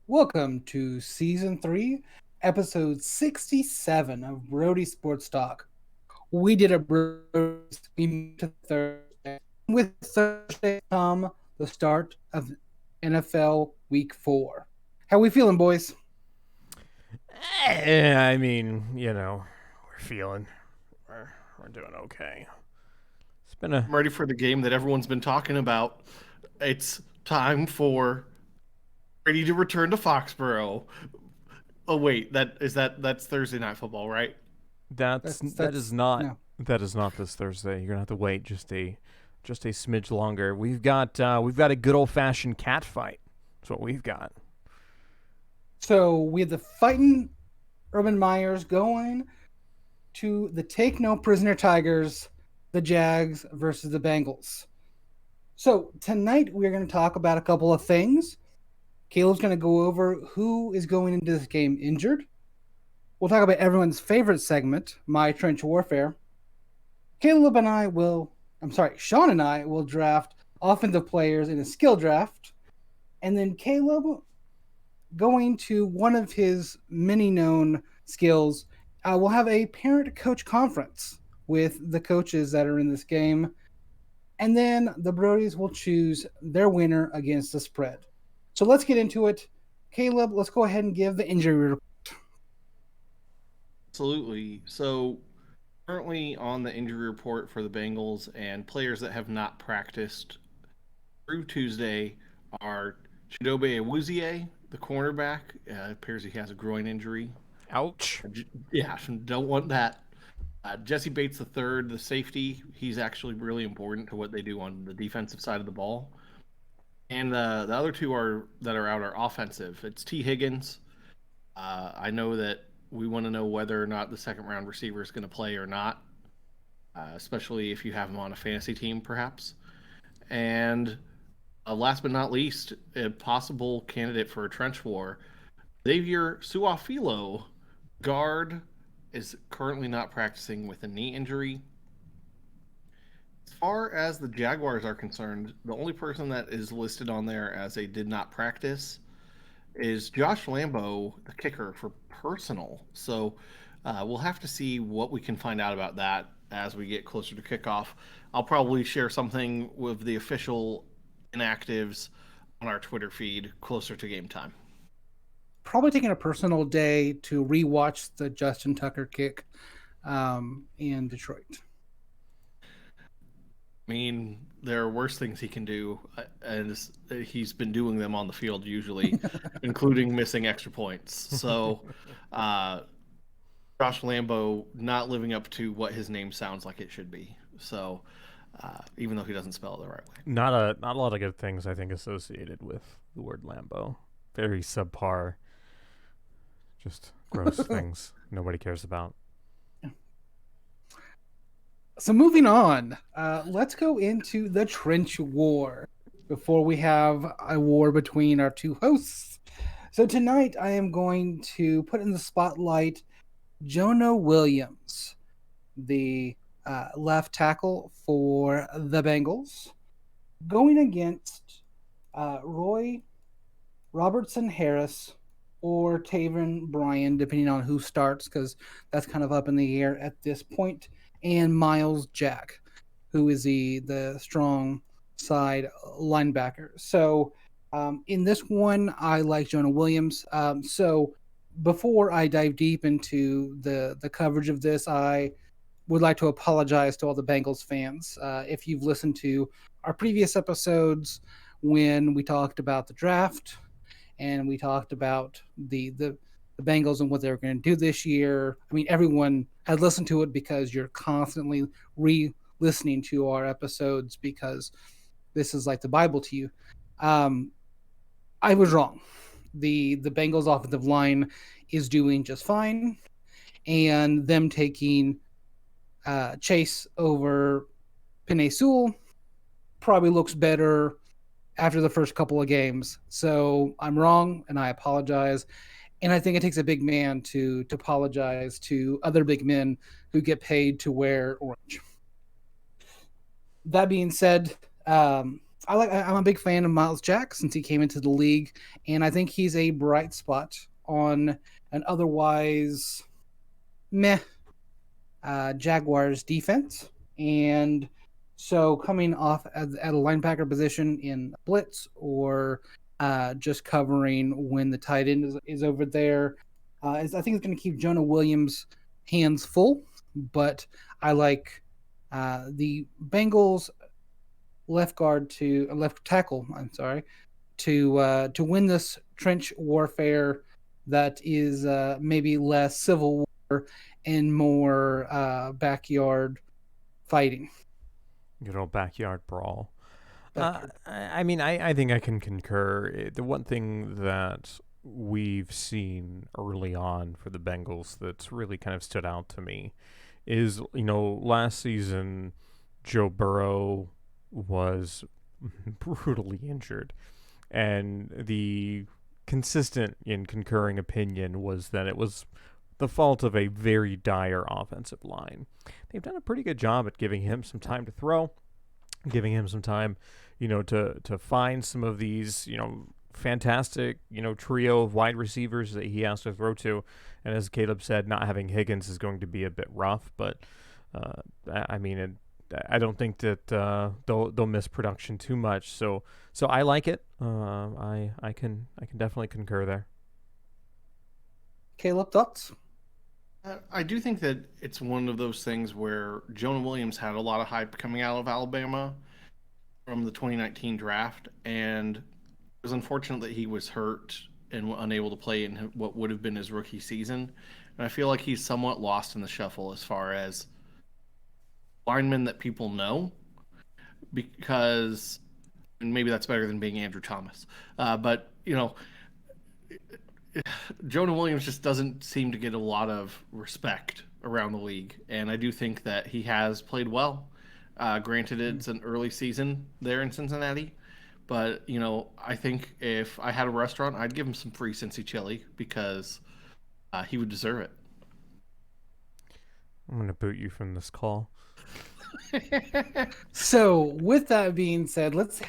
Welcome to Season 3, Episode 67 of Brody Sports Talk. We did a Brody's we moved to Thursday. With Thursday come the start of NFL Week 4. How we feeling, boys? I mean, we're feeling, we're doing okay. It's been a I'm ready for the game that everyone's been talking about. It's time for Brady to return to Foxborough. Oh wait, that's Thursday night football, right? that's That's that is that's not no. that is not this Thursday. You're gonna have to wait just a smidge longer. We've got a good old fashioned cat fight. That's what we've got. So we have the fighting Urban Myers going to the Take No Prisoner Tigers, the Jags versus the Bengals. So tonight we're going to talk about a couple of things. Caleb's going to go over who is going into this game injured. We'll talk about everyone's favorite segment, My Trench Warfare. Sean and I will draft offensive players in a skill draft. And then Caleb, going to one of his many known skills, will have a parent coach conference with the coaches that are in this game. And then the Brodies will choose their winner against the spread. So let's get into it. Caleb, let's go ahead and give the injury report. Absolutely. So currently on the injury report for the Bengals and players that have not practiced through Tuesday are Chidobe Awuzie, the cornerback. Appears he has a groin injury. Ouch. Yeah, don't want that. Jesse Bates III, the safety, he's actually really important to what they do on the defensive side of the ball. And the other two that are out are offensive. It's T. Higgins. I know that we want to know whether or not the second round receiver is going to play or not, especially if you have him on a fantasy team, perhaps. And last but not least, a possible candidate for a trench war, Xavier Suafilo, guard, is currently not practicing with a knee injury. As far as the Jaguars are concerned, the only person that is listed on there as a did not practice is Josh Lambo, the kicker, for personal. So we'll have to see what we can find out about that as we get closer to kickoff. I'll probably share something with the official inactives on our Twitter feed closer to game time. Probably taking a personal day to rewatch the Justin Tucker kick in Detroit. I mean, there are worse things he can do, and he's been doing them on the field usually, including missing extra points. So, Josh Lambo not living up to what his name sounds like it should be. So, even though he doesn't spell it the right way. Not a lot of good things I think associated with the word Lambo. Very subpar. Just gross things nobody cares about. So moving on, let's go into the trench war before we have a war between our two hosts. So tonight I am going to put in the spotlight Jonah Williams, the left tackle for the Bengals, going against Roy Robertson Harris or Taven Bryan, depending on who starts, because that's kind of up in the air at this point, and Miles Jack, who is the strong side linebacker. So in this one, I like Jonah Williams. So before I dive deep into the coverage of this, I would like to apologize to all the Bengals fans. If you've listened to our previous episodes when we talked about the draft and we talked about the Bengals and what they were going to do this year. I mean, everyone had listened to it because you're constantly re-listening to our episodes because this is like the Bible to you. I was wrong. The Bengals offensive line is doing just fine, and them taking Chase over Penei Sewell probably looks better after the first couple of games. So I'm wrong, and I apologize. And I think it takes a big man to apologize to other big men who get paid to wear orange. That being said, I'm a big fan of Miles Jack since he came into the league, and I think he's a bright spot on an otherwise meh Jaguars defense. And so coming off at a linebacker position in blitz or just covering when the tight end is over there, I think it's going to keep Jonah Williams' hands full. But I like the Bengals left tackle. I'm sorry, to win this trench warfare that is maybe less civil war and more backyard fighting. Good old backyard brawl. Backyard. I think I can concur. The one thing that we've seen early on for the Bengals that's really kind of stood out to me is, last season, Joe Burrow was brutally injured. And the consistent and concurring opinion was that it was the fault of a very dire offensive line. They've done a pretty good job at giving him some time to throw, giving him some time, to find some of these, fantastic, trio of wide receivers that he has to throw to. And as Caleb said, not having Higgins is going to be a bit rough, but I don't think that they'll miss production too much. So I like it. I can definitely concur there. Caleb, thoughts? I do think that it's one of those things where Jonah Williams had a lot of hype coming out of Alabama from the 2019 draft, and it was unfortunate that he was hurt and unable to play in what would have been his rookie season. And I feel like he's somewhat lost in the shuffle as far as linemen that people know, because and maybe that's better than being Andrew Thomas. But Jonah Williams just doesn't seem to get a lot of respect around the league, and I do think that he has played well. Granted, it's an early season there in Cincinnati, but I think if I had a restaurant, I'd give him some free Cincy chili because he would deserve it. I'm gonna boot you from this call. So, with that being said, let's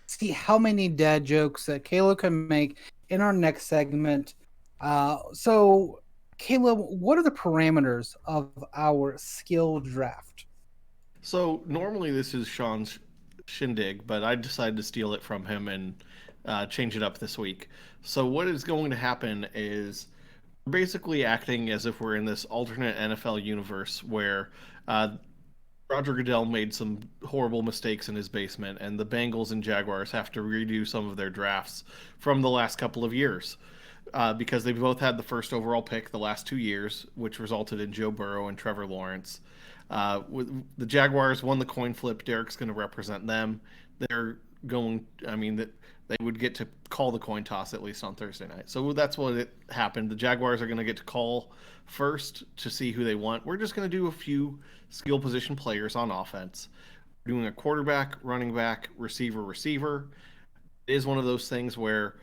see how many dad jokes that Caleb can make in our next segment. So, Caleb, what are the parameters of our skill draft? So normally this is Sean's shindig, but I decided to steal it from him and change it up this week. So what is going to happen is we're basically acting as if we're in this alternate NFL universe where Roger Goodell made some horrible mistakes in his basement, and the Bengals and Jaguars have to redo some of their drafts from the last couple of years. Because they've both had the first overall pick the last 2 years, which resulted in Joe Burrow and Trevor Lawrence. With the Jaguars won the coin flip. Derek's going to represent them. They're going. That they would get to call the coin toss at least on Thursday night. So that's what it happened. The Jaguars are going to get to call first to see who they want. We're just going to do a few skill position players on offense. We're doing a quarterback, running back, receiver. It is one of those things where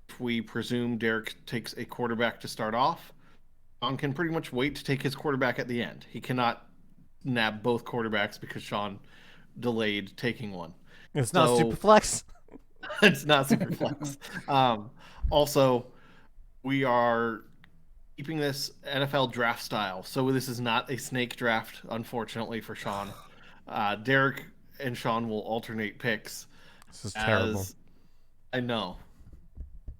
if we presume Derek takes a quarterback to start off, Sean can pretty much wait to take his quarterback at the end. He cannot nab both quarterbacks because Sean delayed taking one. It's not super flex. It's not super flex. Also, we are keeping this NFL draft style. So this is not a snake draft, unfortunately, for Sean. Derek and Sean will alternate picks. This is terrible. I know.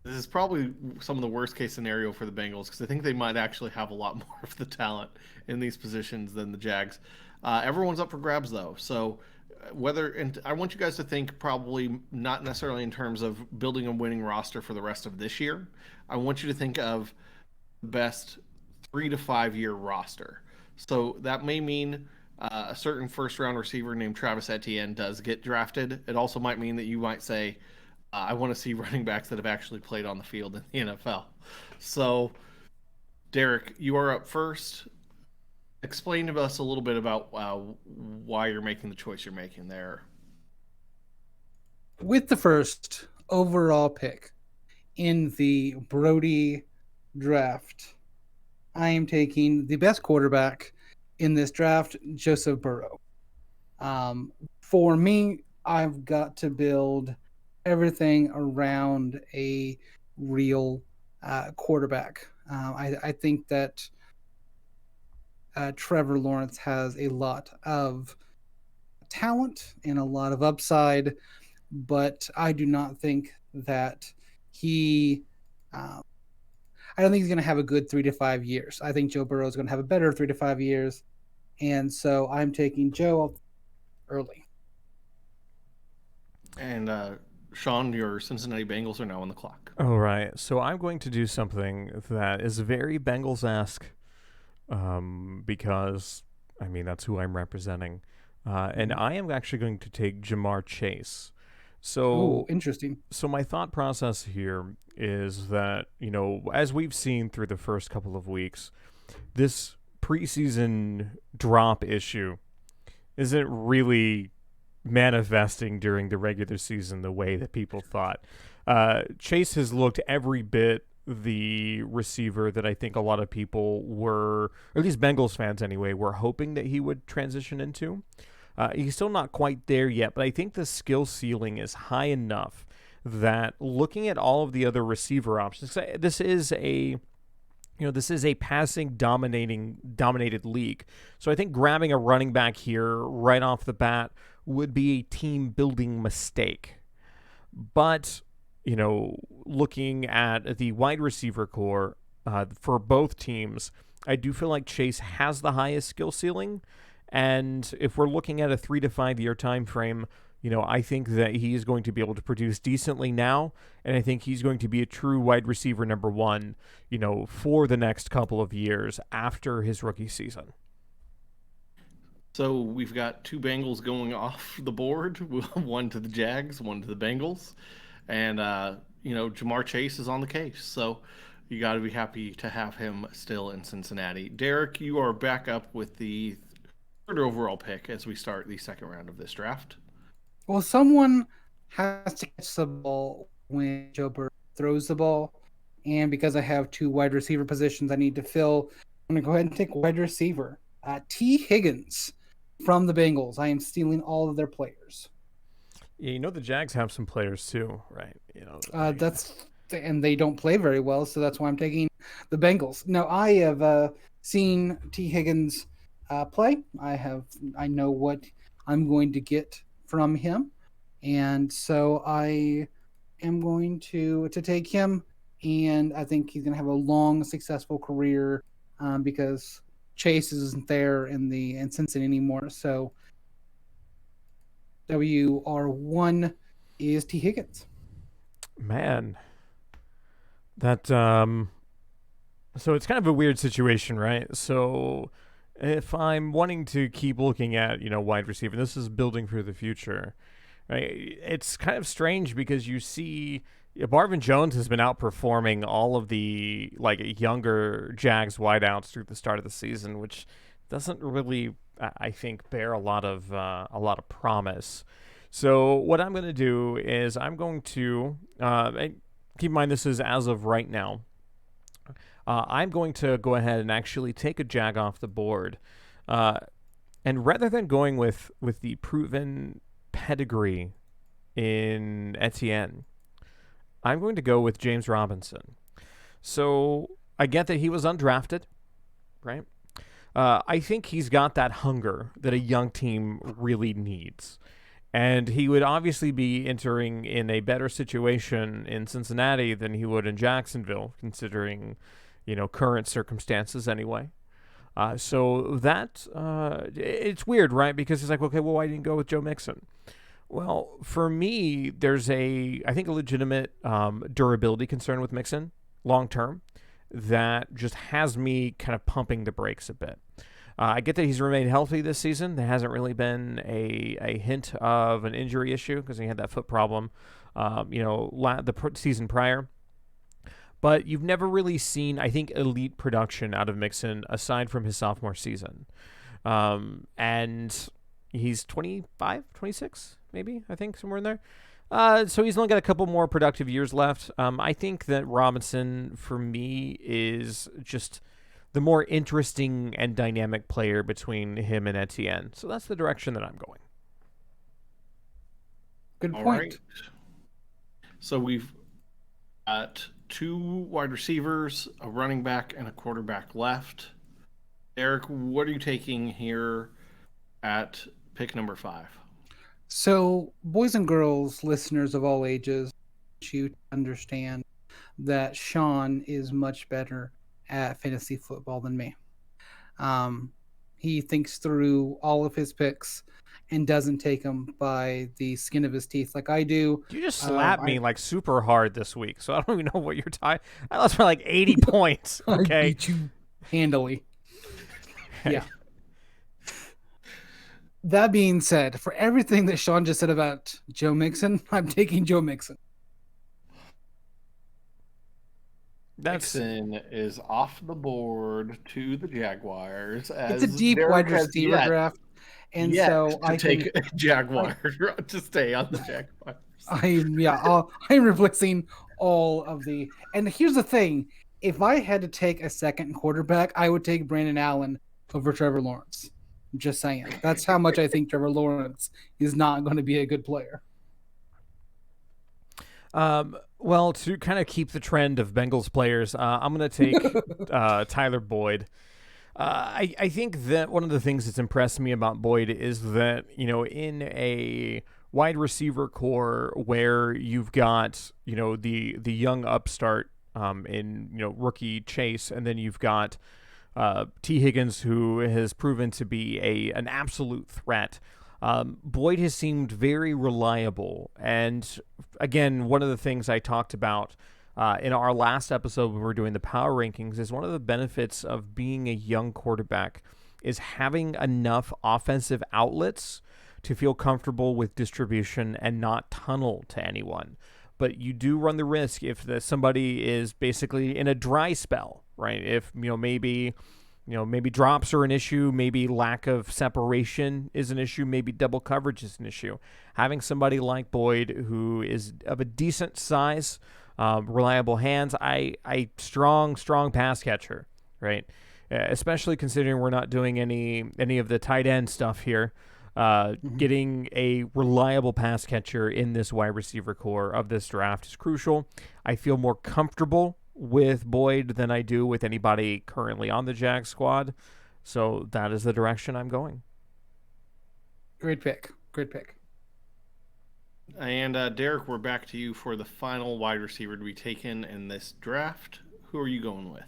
This is probably some of the worst case scenario for the Bengals because I think they might actually have a lot more of the talent in these positions than the Jags. Everyone's up for grabs though, so and I want you guys to think probably not necessarily in terms of building a winning roster for the rest of this year. I want you to think of the best 3 to 5 year roster. So that may mean a certain first round receiver named Travis Etienne does get drafted. It also might mean that you might say, I want to see running backs that have actually played on the field in the NFL. So, Derek, you are up first. Explain to us a little bit about why you're making the choice you're making there. With the first overall pick in the Brody draft, I am taking the best quarterback in this draft, Joseph Burrow. For me, I've got to build everything around a real quarterback. I think that Trevor Lawrence has a lot of talent and a lot of upside, but I do not think that he. Um, I don't think he's going to have a good 3 to 5 years. I think Joe Burrow is going to have a better 3 to 5 years, and so I'm taking Joe early. And Sean, your Cincinnati Bengals are now on the clock. All right, so I'm going to do something that is very Bengals-esque, because I mean that's who I'm representing, and I am actually going to take Jamar Chase. Oh, So interesting. so my thought process here is that, as we've seen through the first couple of weeks, this preseason drop issue isn't really manifesting during the regular season the way that people thought. Chase has looked every bit the receiver that I think a lot of people were, or at least Bengals fans anyway, were hoping that he would transition into. He's still not quite there yet, but I think the skill ceiling is high enough that looking at all of the other receiver options, this is a passing dominated league. So I think grabbing a running back here right off the bat would be a team building mistake. But, looking at the wide receiver core for both teams, I do feel like Chase has the highest skill ceiling. And if we're looking at a 3 to 5 year time frame, I think that he is going to be able to produce decently now, and I think he's going to be a true wide receiver number one, for the next couple of years after his rookie season. So we've got two Bengals going off the board, one to the Jags, one to the Bengals, and Jamar Chase is on the case. So you got to be happy to have him still in Cincinnati. Derek, you are back up with the third overall pick as we start the second round of this draft. Well, someone has to catch the ball when Joe Burrow throws the ball. And because I have two wide receiver positions I need to fill, I'm going to go ahead and take wide receiver. T. Higgins from the Bengals. I am stealing all of their players. Yeah, the Jags have some players too, right? And they don't play very well, so that's why I'm taking the Bengals. Now, I have seen T. Higgins play. I know what I'm going to get from him, and so I am going to take him, and I think he's going to have a long, successful career because Chase isn't there in Cincinnati anymore. So WR1 is T. Higgins. Man, that so it's kind of a weird situation, right? So if I'm wanting to keep looking at, wide receiver, this is building for the future, right? It's kind of strange because you see Marvin Jones has been outperforming all of the younger Jags wideouts through the start of the season, which doesn't really, I think, bear a lot of promise. So what I'm going to do is I'm going to keep in mind this is as of right now. I'm going to go ahead and actually take a Jag off the board. And rather than going with the proven pedigree in Etienne, I'm going to go with James Robinson. So I get that he was undrafted, right? I think he's got that hunger that a young team really needs. And he would obviously be entering in a better situation in Cincinnati than he would in Jacksonville, considering current circumstances anyway. So that it's weird, right? Because it's like, okay, well, why didn't you go with Joe Mixon? Well, for me, there's I think a legitimate durability concern with Mixon long term that just has me kind of pumping the brakes a bit. I get that he's remained healthy this season. There hasn't really been a hint of an injury issue because he had that foot problem, the season prior. But you've never really seen, I think, elite production out of Mixon aside from his sophomore season. And he's 25, 26, maybe, I think, somewhere in there. So he's only got a couple more productive years left. I think that Robinson, for me, is just the more interesting and dynamic player between him and Etienne. So that's the direction that I'm going. Good All right. point. So we've got two wide receivers, a running back, and a quarterback left. Eric, what are you taking here at pick number 5? So, boys and girls, listeners of all ages, I want you to understand that Sean is much better at fantasy football than me. Um, he thinks through all of his picks and doesn't take them by the skin of his teeth like I do. You just slapped I me like super hard this week, so I don't even know what you're talking. I lost by like 80 points. I Okay. beat you handily. Hey. Yeah. That being said, for everything that Sean just said about Joe Mixon, I'm taking Joe Mixon. Mixon is off the board to the Jaguars. It's a As deep Derek wide has receiver draft, and so to I take can. a Jaguar to stay on the Jaguars. I'm replacing all of the. And here's the thing: if I had to take a second quarterback, I would take Brandon Allen over Trevor Lawrence. I'm just saying. That's how much I think Trevor Lawrence is not going to be a good player. Well, to kind of keep the trend of Bengals players, I'm going to take Tyler Boyd. I think that one of the things that's impressed me about Boyd is that, in a wide receiver core where you've got, the young upstart in, rookie Chase, and then you've got T. Higgins, who has proven to be an absolute threat. Boyd has seemed very reliable. And again, one of the things I talked about in our last episode when we were doing the power rankings is one of the benefits of being a young quarterback is having enough offensive outlets to feel comfortable with distribution and not tunnel to anyone. But you do run the risk if somebody is basically in a dry spell, right? If, maybe drops are an issue, maybe lack of separation is an issue, maybe double coverage is an issue. Having somebody like Boyd who is of a decent size, reliable hands, I strong pass catcher, right? Especially considering we're not doing any of the tight end stuff here. Getting a reliable pass catcher in this wide receiver core of this draft is crucial. I feel more comfortable with Boyd than I do with anybody currently on the Jag squad. So that is the direction I'm going. Great pick. Great pick. And Derek, we're back to you for the final wide receiver to be taken in this draft. Who are you going with?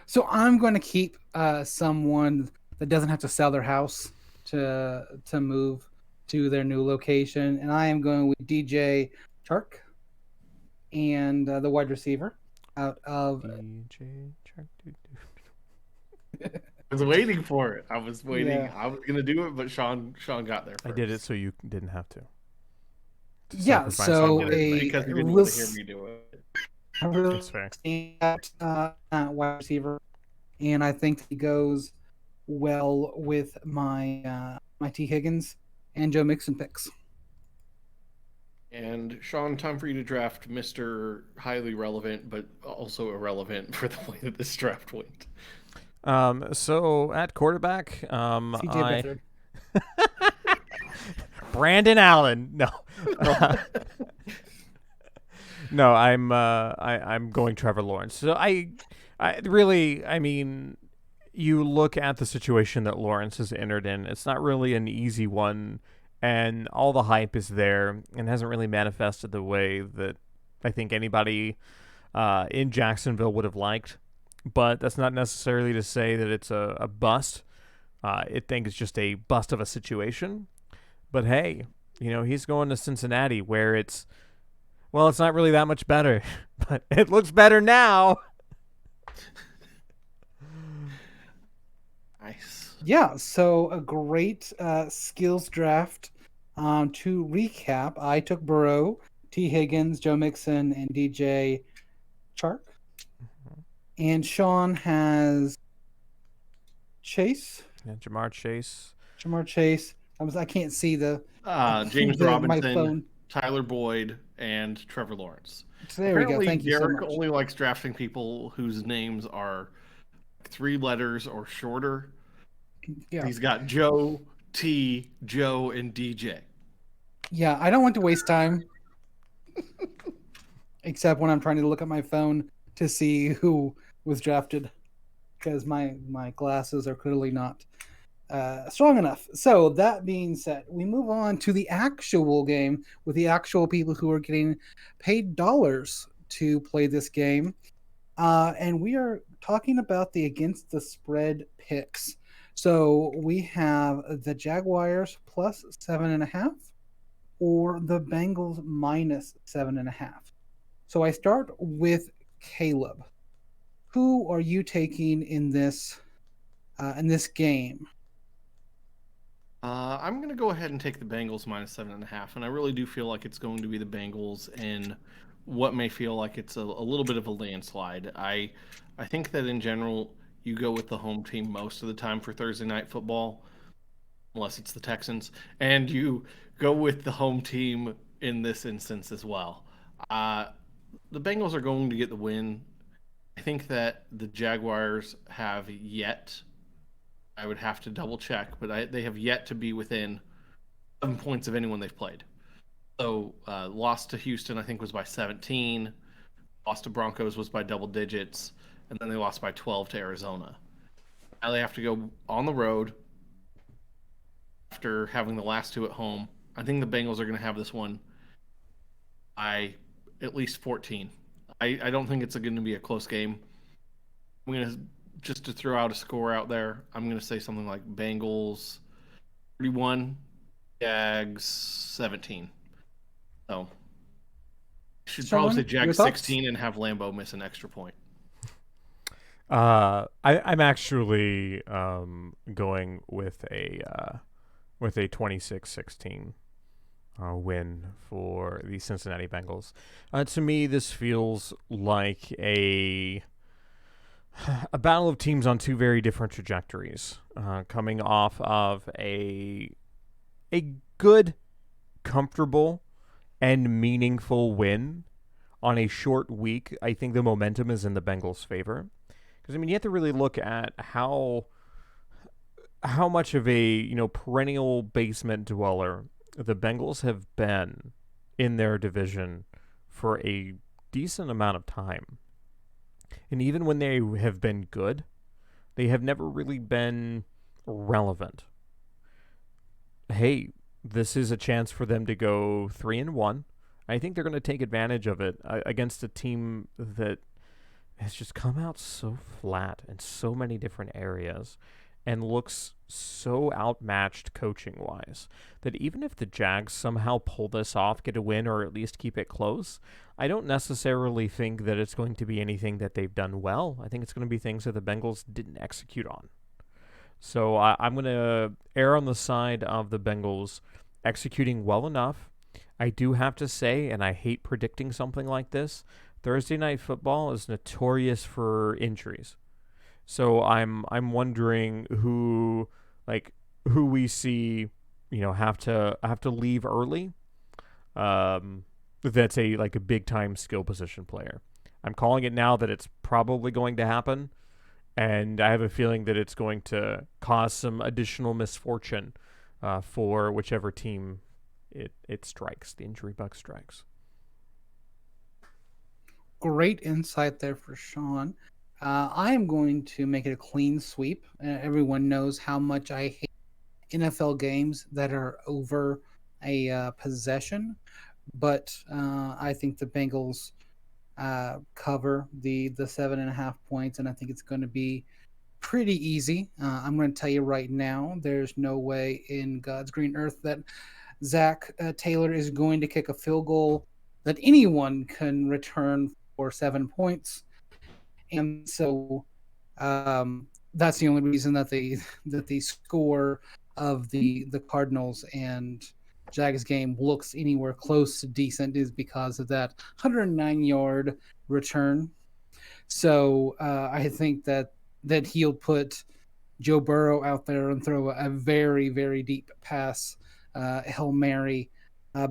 So I'm going to keep someone that doesn't have to sell their house to move to their new location, and I am going with DJ Chark and the wide receiver out of DJ Chark. I was waiting for it. I was waiting. Yeah. I was gonna do it, but Sean got there first. I did it so you didn't have to. Yeah, so because you didn't want to hear me do it. I really That's fair. Wide receiver, and I think he goes well with my my T. Higgins and Joe Mixon picks. And Sean, time for you to draft Mr. Highly Relevant, but also irrelevant for the way that this draft went. So at quarterback, CJ Brandon Allen. No. No, I'm going Trevor Lawrence. So I mean, you look at the situation that Lawrence has entered in. It's not really an easy one, and all the hype is there and hasn't really manifested the way that I think anybody in Jacksonville would have liked. But that's not necessarily to say that it's a bust. I think it's just a bust of a situation. But hey, he's going to Cincinnati where it's not really that much better, but it looks better now. Nice. Yeah, so a great skills draft. To recap, I took Burrow, T. Higgins, Joe Mixon, and DJ Chark. And Sean has Chase. Yeah, Jamar Chase. I can't see the James my Robinson, phone. Tyler Boyd, and Trevor Lawrence. So there we go. Thank you so Derek much. only likes drafting people whose names are 3 letters or shorter. Yeah. He's got Joe, T, Joe, and DJ. Yeah, I don't want to waste time, except when I'm trying to look at my phone to see who was drafted, because my glasses are clearly not strong enough. So that being said, we move on to the actual game with the actual people who are getting paid dollars to play this game, and we are talking about the against the spread picks. So we have the Jaguars plus 7.5, or the Bengals minus 7.5. So I start with Caleb. Who are you taking in this game? I'm going to go ahead and take the Bengals minus 7.5, and I really do feel like it's going to be the Bengals in what may feel like it's a little bit of a landslide. I think that in general, you go with the home team most of the time for Thursday night football, unless it's the Texans, and you go with the home team in this instance as well. Uh, the Bengals are going to get the win. I think that the Jaguars have yet. I would have to double check, but they have yet to be within 7 points of anyone they've played. So lost to Houston, I think, was by 17. Lost to Broncos was by double digits, and then they lost by 12 to Arizona. Now they have to go on the road after having the last two at home. I think the Bengals are going to have this one by at least 14. I don't think it's going to be a close game. I'm going to just to throw out a score out there. I'm going to say something like Bengals 31, Jags 17. So I should probably say Sean, your Jags thoughts? 16 and have Lambeau miss an extra point. I'm actually going with a 26-16 win for the Cincinnati Bengals. To me, this feels like a battle of teams on two very different trajectories, coming off of a good, comfortable, and meaningful win on a short week. I think the momentum is in the Bengals' favor. Because I mean, you have to really look at how much of a perennial basement dweller the Bengals have been in their division for a decent amount of time. And even when they have been good, they have never really been relevant. Hey, this is a chance for them to go 3-1. I think they're going to take advantage of it against a team that has just come out so flat in so many different areas and looks so outmatched coaching wise that even if the Jags somehow pull this off, get a win, or at least keep it close, I don't necessarily think that it's going to be anything that they've done well. I think it's going to be things that the Bengals didn't execute on. So I'm going to err on the side of the Bengals executing well enough. I do have to say, and I hate predicting something like this, Thursday Night Football is notorious for injuries. So I'm wondering who we see, have to leave early. That's a big time skill position player. I'm calling it now that it's probably going to happen, and I have a feeling that it's going to cause some additional misfortune for whichever team it strikes. The injury bug strikes. Great insight there for Sean. I am going to make it a clean sweep. Everyone knows how much I hate NFL games that are over a possession, but I think the Bengals cover the 7.5 points, and I think it's going to be pretty easy. I'm going to tell you right now, there's no way in God's green earth that Zach Taylor is going to kick a field goal that anyone can return for 7 points. And so that's the only reason that the score of the Cardinals and Jags game looks anywhere close to decent is because of that 109-yard return. So I think that he'll put Joe Burrow out there and throw a very, very deep pass, Hail Mary,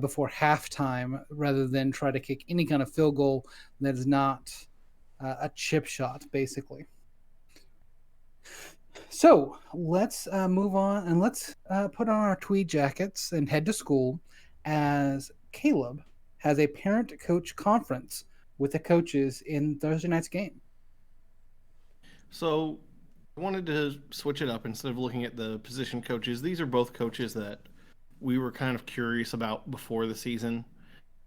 before halftime rather than try to kick any kind of field goal that is not a chip shot, basically. So let's move on and let's put on our tweed jackets and head to school. as Caleb has a parent coach conference with the coaches in Thursday night's game. So I wanted to switch it up instead of looking at the position coaches. These are both coaches that we were kind of curious about before the season.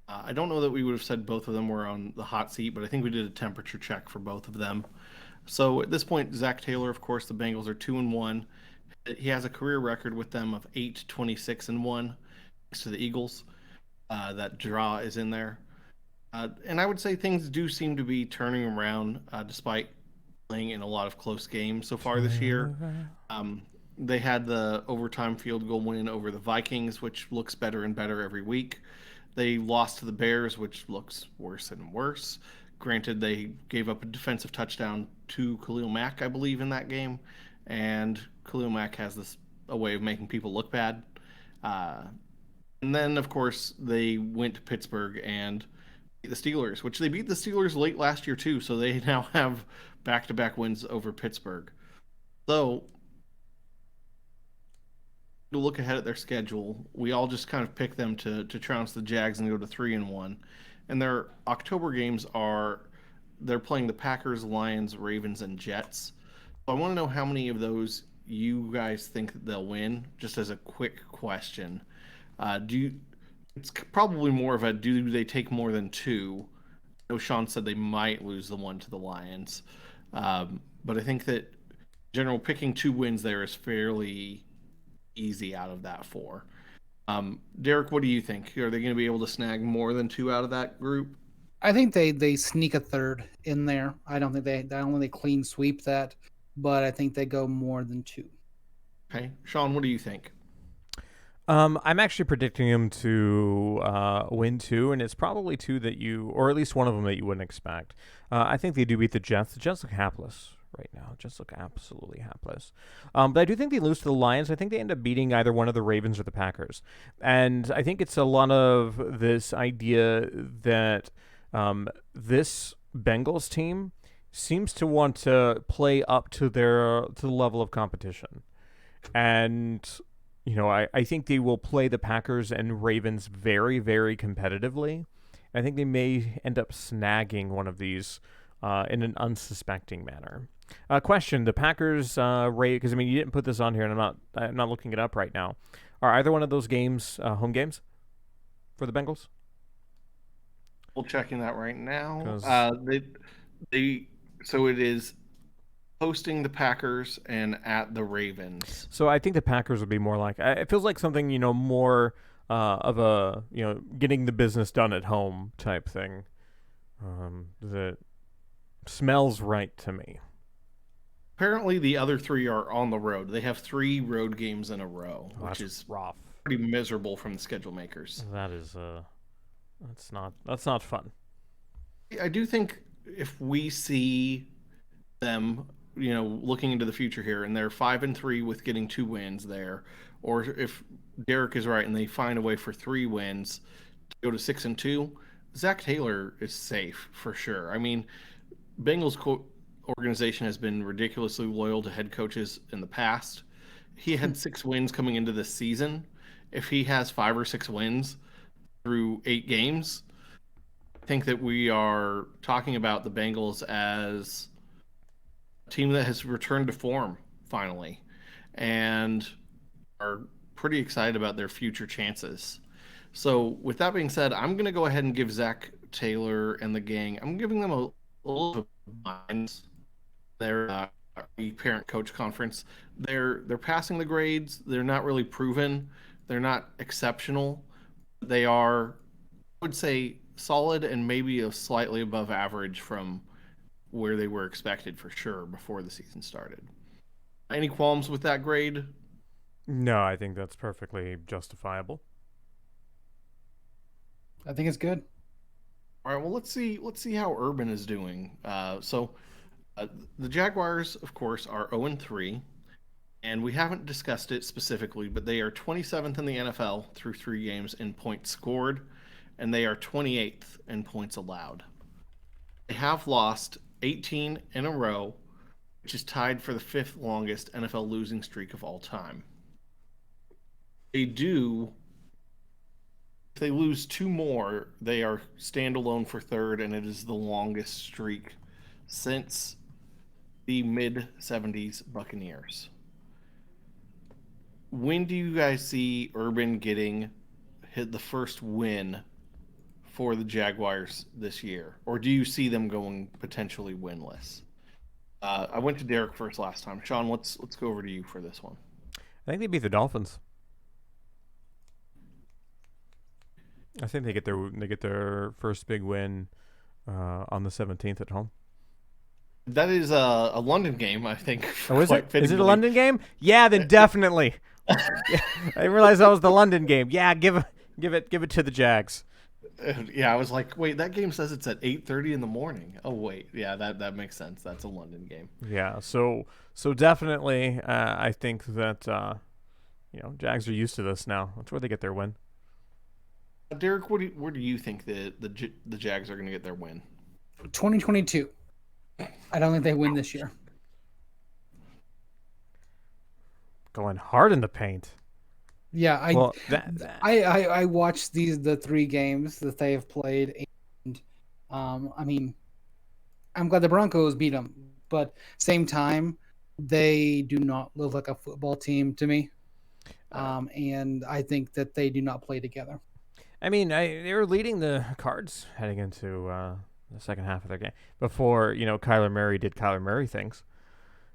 I don't know that we would have said both of them were on the hot seat, but I think we did a temperature check for both of them. So at this point, Zach Taylor, of course, the Bengals are 2-1. He has a career record with them of 8-26-1 next to the Eagles. That draw is in there. And I would say things do seem to be turning around despite playing in a lot of close games so far this year. They had the overtime field goal win over the Vikings, which looks better and better every week. They lost to the Bears, which looks worse and worse. Granted, they gave up a defensive touchdown to Khalil Mack, I believe, in that game, and Khalil Mack has a way of making people look bad. And then, of course, they went to Pittsburgh and beat the Steelers, which they beat the Steelers late last year too, so they now have back-to-back wins over Pittsburgh. So, to look ahead at their schedule, we all just kind of pick them to trounce the Jags and go to 3-1. And their October games they're playing the Packers, Lions, Ravens, and Jets. So I want to know how many of those you guys think that they'll win. Just as a quick question, it's probably more of a do they take more than two? I know Sean said they might lose the one to the Lions, but I think that general picking 2 wins there is fairly easy out of that 4. Derek, what do you think? Are they going to be able to snag more than 2 out of that group? I think they sneak a third in there. I don't think they clean sweep that, but I think they go more than 2. Okay, Sean, what do you think? I'm actually predicting him to win 2, and it's probably 2 that or at least one of them that you wouldn't expect. I think they do beat the Jets. The Jets look hapless right now. Just look absolutely hapless. But I do think they lose to the Lions. I think they end up beating either one of the Ravens or the Packers. And I think it's a lot of this idea that this Bengals team seems to want to play up to the level of competition. And I think they will play the Packers and Ravens very, very competitively. I think they may end up snagging one of these in an unsuspecting manner. Question: the Packers, because you didn't put this on here, and I'm not looking it up right now. Are either one of those games home games for the Bengals? We're checking that right now. So it is hosting the Packers and at the Ravens. So I think the Packers would be more like, it feels like something, more of a, getting the business done at home type thing. That smells right to me. Apparently the other 3 are on the road. They have 3 road games in a row, which is rough. Pretty miserable from the schedule makers. That is, that's not fun. I do think if we see them looking into the future here, and they're 5-3 with getting 2 wins there, or if Derek is right and they find a way for 3 wins to go to 6-2, Zach Taylor is safe for sure. Bengals organization has been ridiculously loyal to head coaches in the past. He had 6 wins coming into this season. If he has 5 or 6 wins through 8 games, I think that we are talking about the Bengals as team that has returned to form finally and are pretty excited about their future chances. So with that being said, I'm going to go ahead and give Zach Taylor and the gang, I'm giving them a little minds. Their parent coach conference. They're passing the grades. They're not really proven. They're not exceptional. They are, I would say, solid and maybe a slightly above average from where they were expected for sure before the season started. Any qualms with that grade? No, I think that's perfectly justifiable. I think it's good. All right, well, let's see how Urban is doing. The Jaguars, of course, are 0-3, and we haven't discussed it specifically, but they are 27th in the NFL through 3 games in points scored, and they are 28th in points allowed. They have lost 18 in a row, which is tied for the 5th longest NFL losing streak of all time. They do If they lose two more, they are standalone for third, and it is the longest streak since the mid 70s Buccaneers. When do you guys see Urban getting hit the first win for the Jaguars this year? Or do you see them going potentially winless? I went to Derek first last time. Sean, let's go over to you for this one. I think they beat the Dolphins. I think they get their first big win on the 17th at home. That is a London game, I think. Oh, is it? Is it a London game? Yeah, then definitely. Yeah, I realized that was the London game. Yeah, give it to the Jags. Yeah, I was like, wait, that game says it's at 8:30 in the morning. Oh wait, yeah, that makes sense. That's a London game. Yeah, so definitely, I think that Jags are used to this now. That's where they get their win. Derek, where do you think the Jags are going to get their win? 2022. I don't think they win this year. Going hard in the paint. Yeah, Well, I watched the 3 games that they have played, and I mean, I'm glad the Broncos beat them, but same time, they do not look like a football team to me, and I think that they do not play together. I mean, they were leading the Cards heading into the second half of their game before Kyler Murray did Kyler Murray things.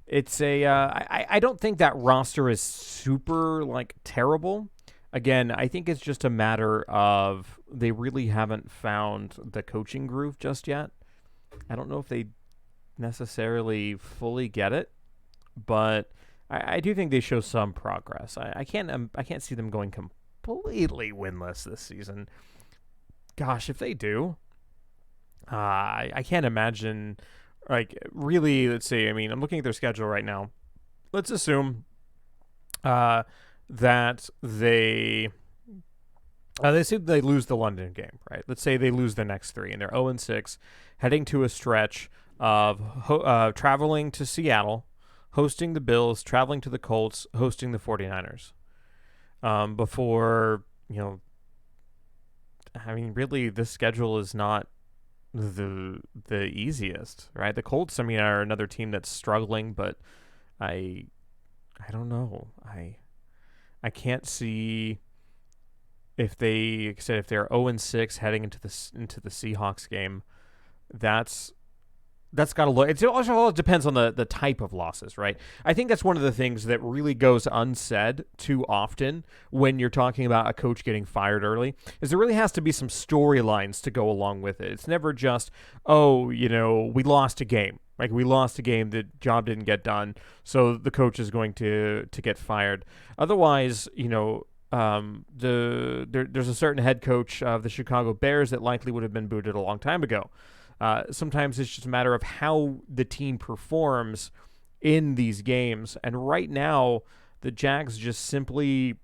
It's I don't think that roster is super terrible. Again, I think it's just a matter of they really haven't found the coaching groove just yet. I don't know if they necessarily fully get it, but I do think they show some progress. I can't see them going completely winless this season. Gosh, if they do, I can't imagine. Really, let's see. I mean, I'm looking at their schedule right now. Let's assume that they lose the London game, right? Let's say they lose the next 3 and they're 0-6, heading to a stretch of traveling to Seattle, hosting the Bills, traveling to the Colts, hosting the 49ers. Before, I mean, really, this schedule is not the easiest, right? The Colts, I mean, are another team that's struggling, but I don't know. I can't see if they're 0-6 heading into the Seahawks game. That's got to look. It also depends on the type of losses, right? I think that's one of the things that really goes unsaid too often when you're talking about a coach getting fired early, is there really has to be some storylines to go along with it. It's never just, we lost a game. We lost a game, the job didn't get done, so the coach is going to get fired. Otherwise, there's a certain head coach of the Chicago Bears that likely would have been booted a long time ago. Sometimes it's just a matter of how the team performs in these games. And right now, the Jags just simply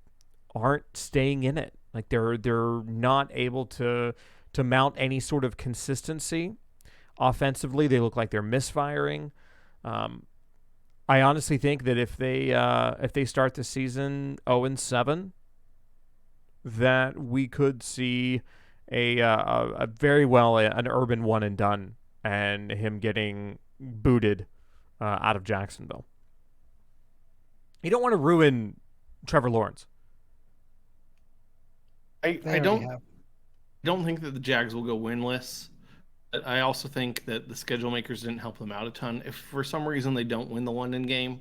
aren't staying in it. They're not able to mount any sort of consistency. Offensively, they look like they're misfiring. I honestly think that if they start the season 0-7, that we could see a very well an Urban one and done, and him getting booted out of Jacksonville. You don't want to ruin Trevor Lawrence. I don't think that the Jags will go winless. I also think that the schedule makers didn't help them out a ton. If for some reason they don't win the London game,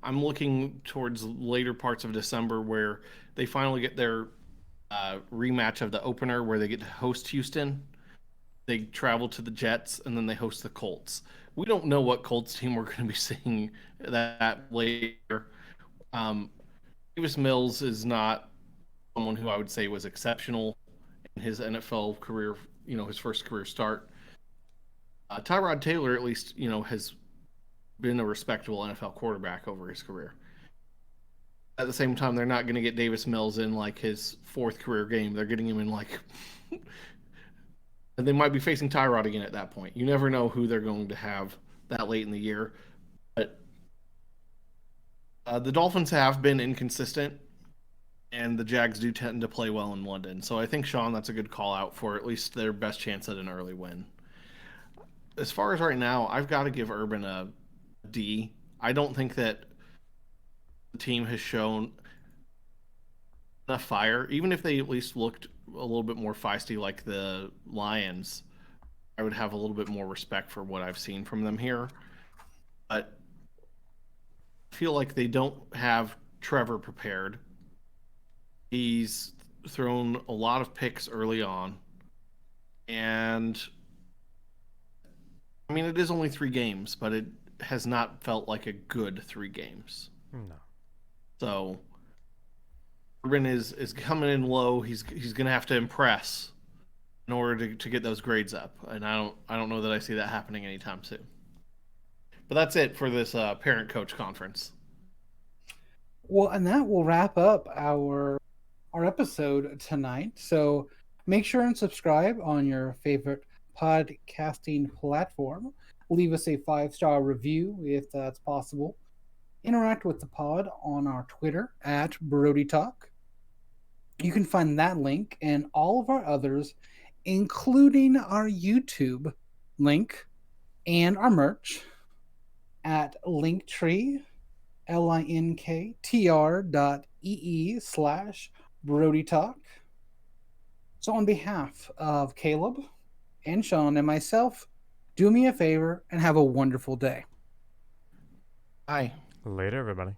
I'm looking towards later parts of December where they finally get their rematch of the opener where they get to host Houston. They travel to the Jets and then they host the Colts. We don't know what Colts team we're going to be seeing that later. Davis Mills is not someone who I would say was exceptional in his NFL career, his first career start. Tyrod Taylor, at least, has been a respectable NFL quarterback over his career. At the same time, they're not going to get Davis Mills in his 4th career game. They're getting him in and they might be facing Tyrod again at that point. You never know who they're going to have that late in the year. But the Dolphins have been inconsistent, and the Jags do tend to play well in London. So I think, Sean, that's a good call out for at least their best chance at an early win. As far as right now, I've got to give Urban a D. I don't think that the team has shown enough fire. Even if they at least looked a little bit more feisty like the Lions, I would have a little bit more respect for what I've seen from them here. But I feel like they don't have Trevor prepared. He's thrown a lot of picks early on. And I mean, it is only 3 games, but it has not felt like a good 3 games. No. So Urban is coming in low. He's going to have to impress in order to get those grades up, and I don't know that I see that happening anytime soon. But that's it for this parent coach conference. Well, and that will wrap up our episode tonight. So make sure and subscribe on your favorite podcasting platform. Leave us a 5-star review if that's possible. Interact with the pod on our Twitter at Brody Talk. You can find that link and all of our others, including our YouTube link and our merch, at Linktree, linktr.ee/Brody Talk. So on behalf of Caleb and Sean and myself, do me a favor and have a wonderful day. Bye. Later, everybody.